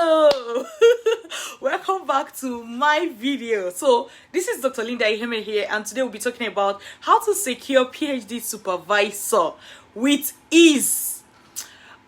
Hello. Welcome back to my video. So this is Dr. Linda Iheme here, and today we'll be talking about how to secure PhD supervisor with ease.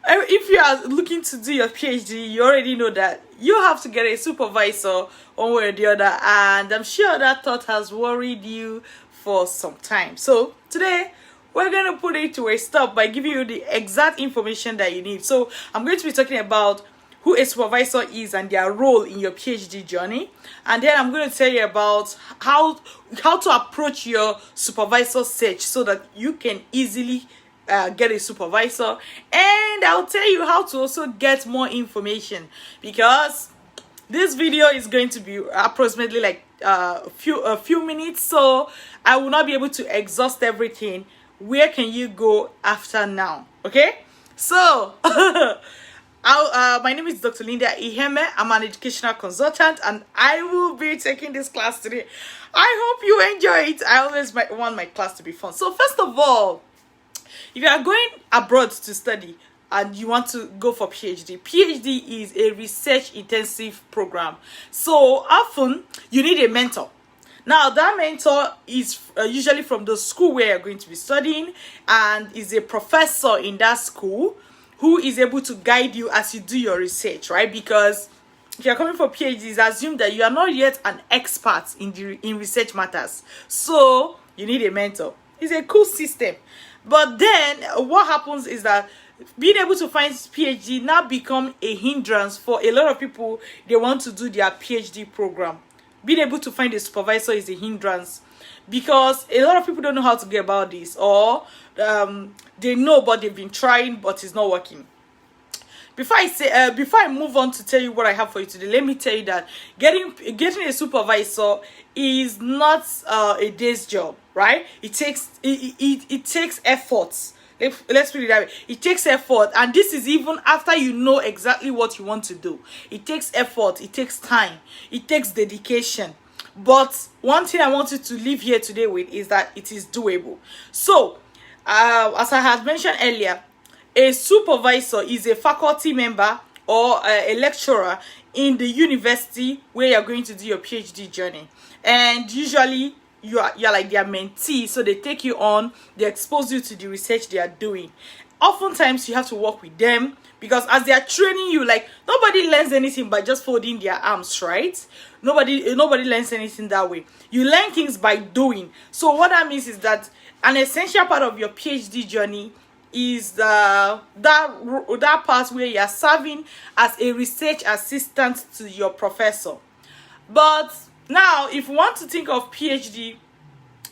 If you are looking to do your PhD, you already know that you have to get a supervisor one way or the other, and I'm sure that thought has worried you for some time. So today we're going to put it to a stop by giving you the exact information that you need. So I'm going to be talking about who a supervisor is and their role in your PhD journey, and then I'm going to tell you about how to approach your supervisor search so that you can easily get a supervisor, and I'll tell you how to also get more information, because this video is going to be approximately like a few minutes, so I will not be able to exhaust everything. Where can you go after now? Okay, so my name is Dr. Linda Iheme. I'm an educational consultant, and I will be taking this class today. I hope you enjoy it. I always want my class to be fun. So first of all, if you are going abroad to study and you want to go for PhD is a research intensive program. So often you need a mentor. Now that mentor is usually from the school where you're going to be studying, and is a professor in that school who is able to guide you as you do your research, right? Because if you're coming for PhD, it's assumed that you are not yet an expert in research matters. So you need a mentor. It's a cool system. But then what happens is that being able to find PhD now become a hindrance for a lot of people. They want to do their PhD program. Being able to find a supervisor is a hindrance, because a lot of people don't know how to get about this, or they know but they've been trying but it's not working. Before I move on to tell you what I have for you today, let me tell you that getting a supervisor is not a day's job, right? It takes efforts. Let's put it that way. It takes effort, and this is even after you know exactly what you want to do. It takes effort, it takes time, it takes dedication. But one thing I want you to leave here today with is that it is doable. So, as I had mentioned earlier, a supervisor is a faculty member or a lecturer in the university where you're going to do your PhD journey, and usually you're like their mentee, so they take you on, they expose you to the research they are doing. Oftentimes you have to work with them, because as they are training you, like, nobody learns anything by just folding their arms, right? Nobody learns anything that way. You learn things by doing. So what that means is that an essential part of your PhD journey is that part where you are serving as a research assistant to your professor. But now, if you want to think of PhD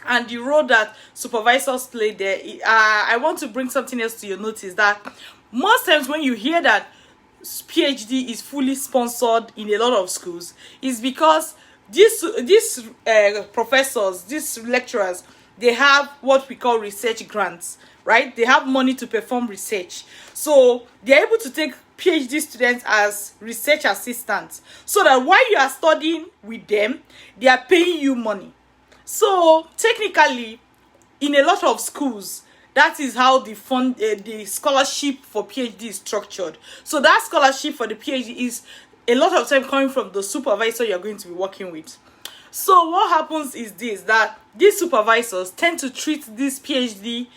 and the role that supervisors play there, I want to bring something else to your notice, that most times when you hear that PhD is fully sponsored in a lot of schools, is because these professors, these lecturers, they have what we call research grants, right? They have money to perform research, so they're able to take PhD students as research assistants, so that while you are studying with them, they are paying you money. So technically, in a lot of schools, that is how the scholarship for PhD is structured. So that scholarship for the PhD is a lot of time coming from the supervisor you're going to be working with. So what happens is this, that these supervisors tend to treat this PhD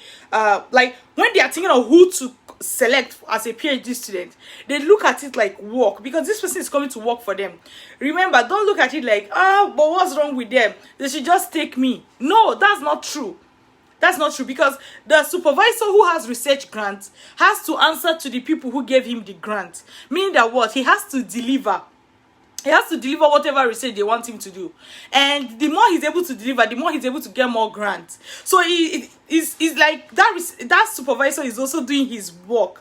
like, when they are thinking of who to select as a PhD student, they look at it like work, because this person is coming to work for them. Remember, don't look at it like, but what's wrong with them? They should just take me. No, that's not true. That's not true, because the supervisor who has research grants has to answer to the people who gave him the grant. Meaning that what? He has to deliver. He has to deliver whatever research they want him to do. And the more he's able to deliver, the more he's able to get more grants. So it's like that supervisor is also doing his work.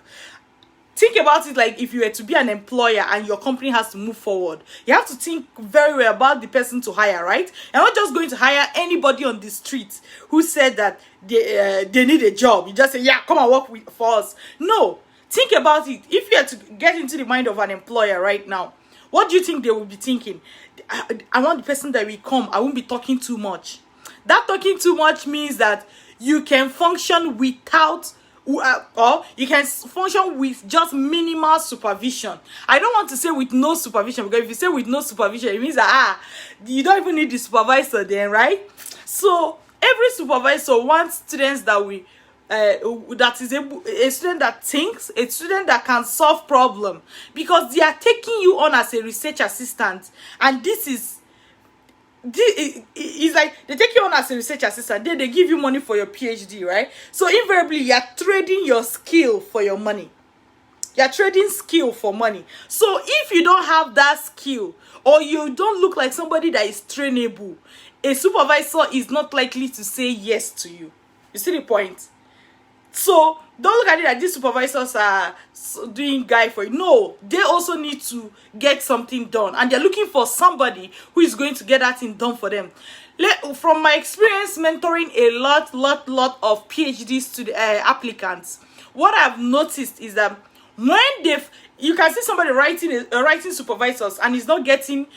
Think about it like if you were to be an employer and your company has to move forward. You have to think very well about the person to hire, right? You're not just going to hire anybody on the street who said that they need a job. You just say, yeah, come and work for us. No. Think about it. If you had to get into the mind of an employer right now, what do you think they will be thinking? I want the person that will come. I won't be talking too much. That talking too much means that you can function without or you can function with just minimal supervision. I don't want to say with no supervision, because if you say with no supervision, it means that you don't even need the supervisor then, right? So every supervisor wants students that that is a student that thinks, a student that can solve problem, because they are taking you on as a research assistant, and this is like they take you on as a research assistant, then they give you money for your PhD, right? So invariably you are trading your skill for your money. You are trading skill for money. So if you don't have that skill, or you don't look like somebody that is trainable, a supervisor is not likely to say yes to you. You see the point? So don't look at it that these supervisors are doing guy for you. No, they also need to get something done, and they're looking for somebody who is going to get that thing done for them. From my experience mentoring a lot of PhD student applicants, what I've noticed is that when you can see somebody writing supervisors and is not getting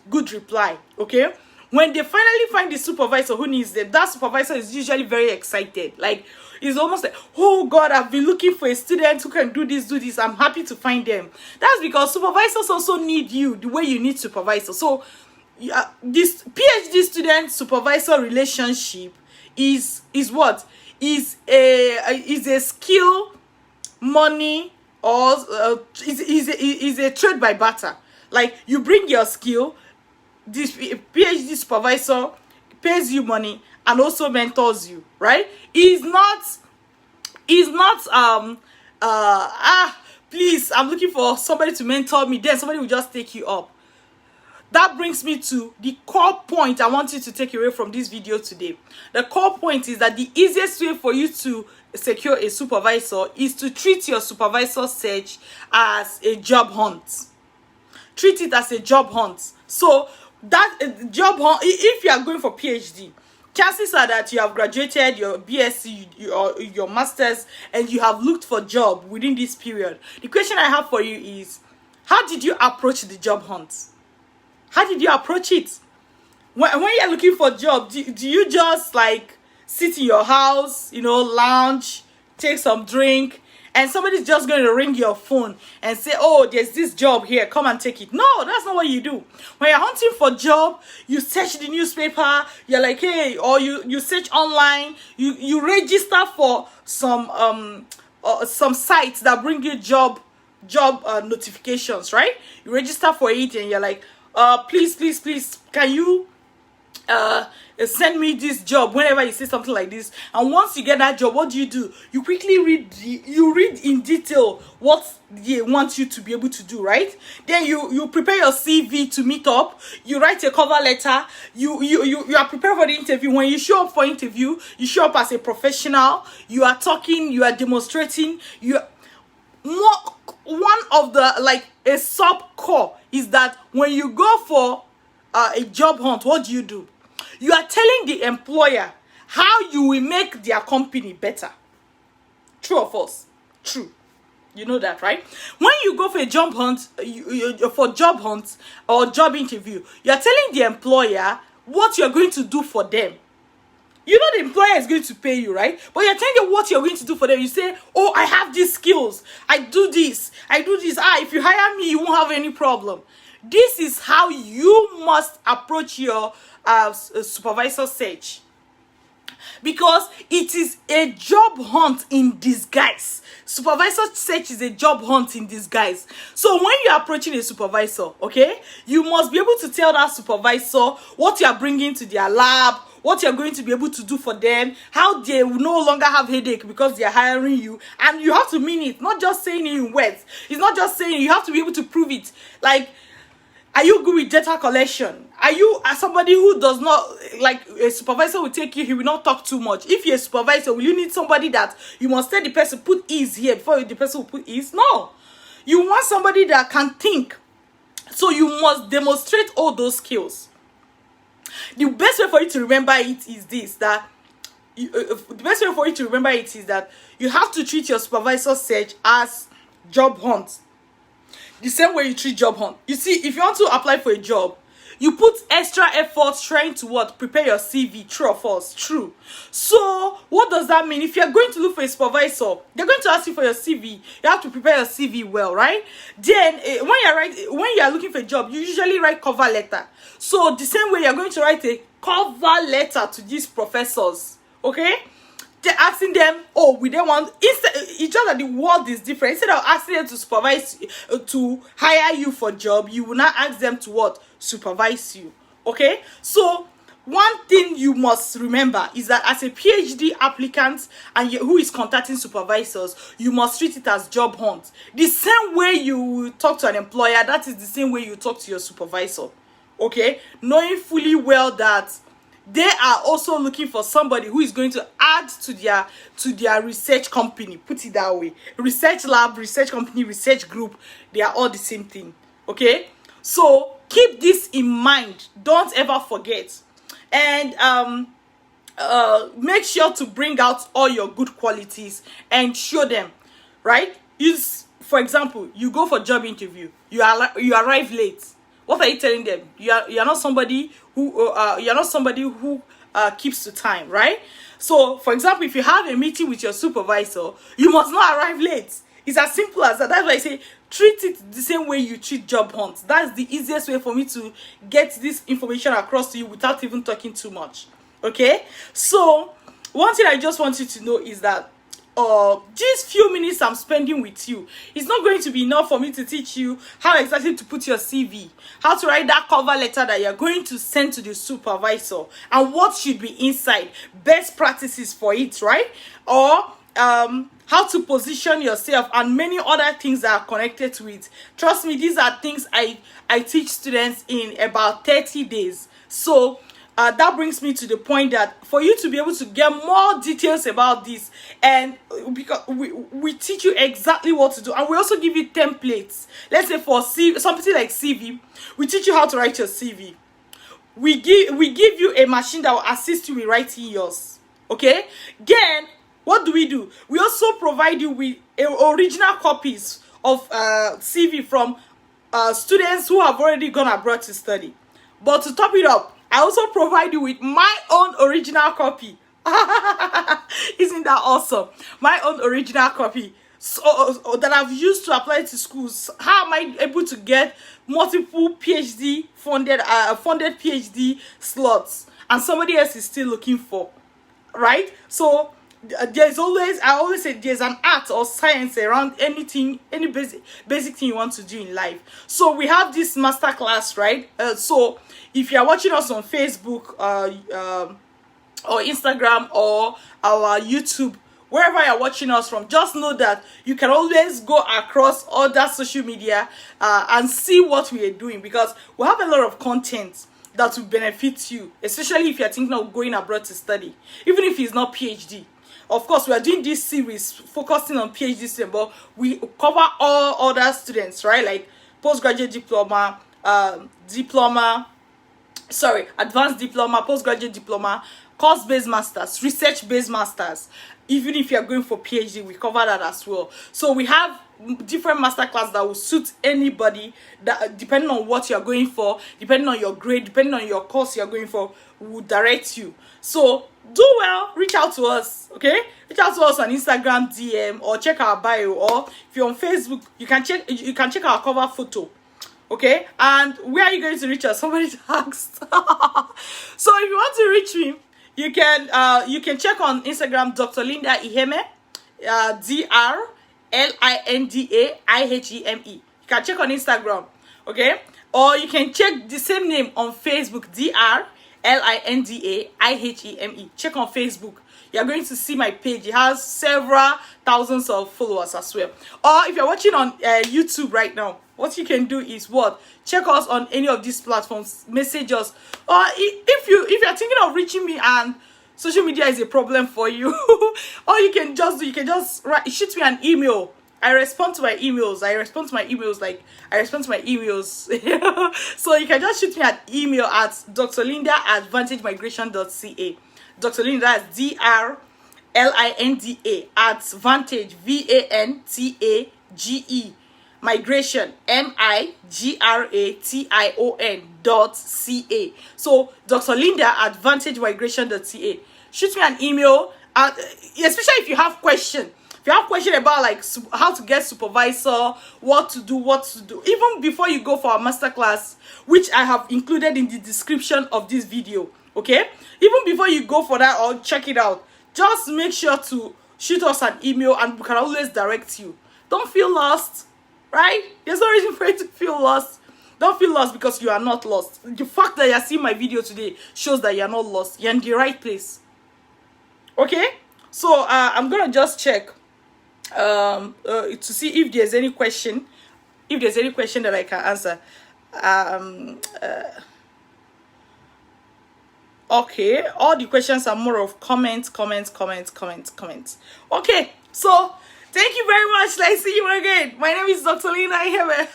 good reply, okay? When they finally find the supervisor who needs them, that supervisor is usually very excited. Like, it's almost like, oh God, I've been looking for a student who can do this. I'm happy to find them. That's because supervisors also need you the way you need supervisors. So this PhD student supervisor relationship is what? Is a skill, money, or is a trade by barter. Like, you bring your skill, this PhD supervisor pays you money and also mentors you, right? He's not please, I'm looking for somebody to mentor me, then somebody will just take you up. That brings me to the core point I want you to take away from this video today. The core point is that the easiest way for you to secure a supervisor is to treat your supervisor search as a job hunt. Treat it as a job hunt. So that job hunt, if you are going for PhD, chances are that you have graduated your BSc or your masters and you have looked for job within this period. The question I have for you is, how did you approach the job hunt? How did you approach it? When you're looking for a job, do you just like sit in your house, lounge, take some drink, and somebody's just going to ring your phone and say, oh, there's this job here, come and take it? No, that's not what you do. When you're hunting for a job, you search the newspaper, you're like, hey, or you search online, you register for some sites that bring you job notifications, right? You register for it and you're like, please, can you send me this job whenever you say something like this? And once you get that job, what do? You quickly read in detail what they want you to be able to do, right? Then you prepare your CV to meet up, you write a cover letter, you are prepared for the interview. When you show up for interview, you show up as a professional, you are talking, you are demonstrating, one of the, like, a sub core is that when you go for a job hunt, what do? You are telling the employer how you will make their company better. True or false? True. You know that, right? When you go for a job hunt, for job hunt or job interview, you are telling the employer what you're going to do for them. You know the employer is going to pay you, right? But you're telling them what you're going to do for them. You say, oh, I have these skills. I do this. If you hire me, you won't have any problem. This is how you must approach your supervisor search, because it is a job hunt in disguise. Supervisor search is a job hunt in disguise. So when you're approaching a supervisor, okay, you must be able to tell that supervisor what you are bringing to their lab, what you're going to be able to do for them, how they will no longer have headache because they are hiring you. And you have to mean it, not just saying it in words. It's not just saying it, you have to be able to prove it. Like, are you good with data collection? Are you somebody who does not, like, a supervisor will take you, he will not talk too much? If you're a supervisor, will you need somebody that you must tell the person, put ease here before the person will put ease? No. You want somebody that can think. So you must demonstrate all those skills. The best way for you to remember it is this, that you have to treat your supervisor search as job hunt. The same way you treat job hunt. You see, if you want to apply for a job, You put extra effort trying to what? Prepare your CV. True or false? True. So what does that mean? If you're going to look for a supervisor, they're going to ask you for your CV. You have to prepare your CV well, right? Then when you are looking for a job, you usually write cover letter. So the same way you're going to write a cover letter to these professors, okay? They're asking them, oh, we don't want, instead, it's just that the word is different. Instead of asking them to supervise, to hire you for job, you will not ask them to what? Supervise you, okay? So one thing you must remember is that as a PhD applicant and who is contacting supervisors, you must treat it as job hunt. The same way you talk to an employer, that is the same way you talk to your supervisor, okay? Knowing fully well that they are also looking for somebody who is going to add to their research company. Put it that way. Research lab, research company, research group, they are all the same thing, okay? So keep this in mind. Don't ever forget. And make sure to bring out all your good qualities and show them, right? For example, you go for job interview, you arrive late. What are you telling them? You're not somebody who keeps to time, right? So for example, if you have a meeting with your supervisor, you must not arrive late. It's as simple as that. That's why I say treat it the same way you treat job hunts. That's the easiest way for me to get this information across to you without even talking too much, okay? So one thing I just want you to know is that these few minutes I'm spending with you, it's not going to be enough for me to teach you how exactly to put your CV, how to write that cover letter that you're going to send to the supervisor, and what should be inside, best practices for it, right? Or how to position yourself, and many other things that are connected to it. Trust me, these are things I teach students in about 30 days. So that brings me to the point that for you to be able to get more details about this, and because we teach you exactly what to do, and we also give you templates. Let's say for something like CV, we teach you how to write your CV. We give you a machine that will assist you with writing yours, okay? Then what do? We also provide you with original copies of CV from students who have already gone abroad to study. But to top it up, I also provide you with my own original copy. Isn't that awesome? My own original copy, so that I've used to apply to schools. How am I able to get multiple PhD funded PhD slots, and somebody else is still looking for, right? So I always say there's an art or science around anything, any basic thing you want to do in life. So we have this masterclass, right? So if you're watching us on Facebook or Instagram or our YouTube, wherever you're watching us from, just know that you can always go across other social media and see what we are doing, because we have a lot of content that will benefit you, especially if you're thinking of going abroad to study, even if it's not PhD. Of course, we are doing this series focusing on PhD students, but we cover all other students, right? Like postgraduate diploma, advanced diploma, postgraduate diploma, course-based masters, research-based masters. Even if you're going for PhD, we cover that as well. So we have different masterclass that will suit anybody, that depending on what you're going for, depending on your grade, depending on your course you're going for, will direct you. So do well, reach out to us, okay? Reach out to us on Instagram DM, or check our bio, or if you're on Facebook, you can check our cover photo, okay? And where are you going to reach us? Somebody asked. So if you want to reach me, you can check on Instagram, Dr. Linda Iheme, DrLindaIheme. You can check on Instagram, okay? Or you can check the same name on Facebook, DrLindaIheme. Check on Facebook. You're going to see my page. It has several thousands of followers as well. Or if you're watching on YouTube right now, what you can do is what? Check us on any of these platforms. Message us. Or if you're thinking of reaching me and social media is a problem for you, all you can just shoot me an email. I respond to my emails. So you can just shoot me an email at drlinda@vantagemigration.ca. Dr. Linda is DrLinda at Vantage, VantageMigration.ca. migration, migration.ca. So Dr. Linda at vantagemigration.ca. Shoot me an email, especially if you have questions. If you have question about like how to get supervisor, what to do, even before you go for our masterclass, which I have included in the description of this video, okay? Even before you go for that or check it out, just make sure to shoot us an email and we can always direct you. Don't feel lost, right? There's no reason for you to feel lost. Don't feel lost because you are not lost. The fact that you're seeing my video today shows that you're not lost. You're in the right place. Okay? So I'm gonna just check to see if there's any question, that I can answer. Okay, all the questions are more of comments. Okay, so thank you very much. Let's see you again. My name is Dr. Linda Iheme.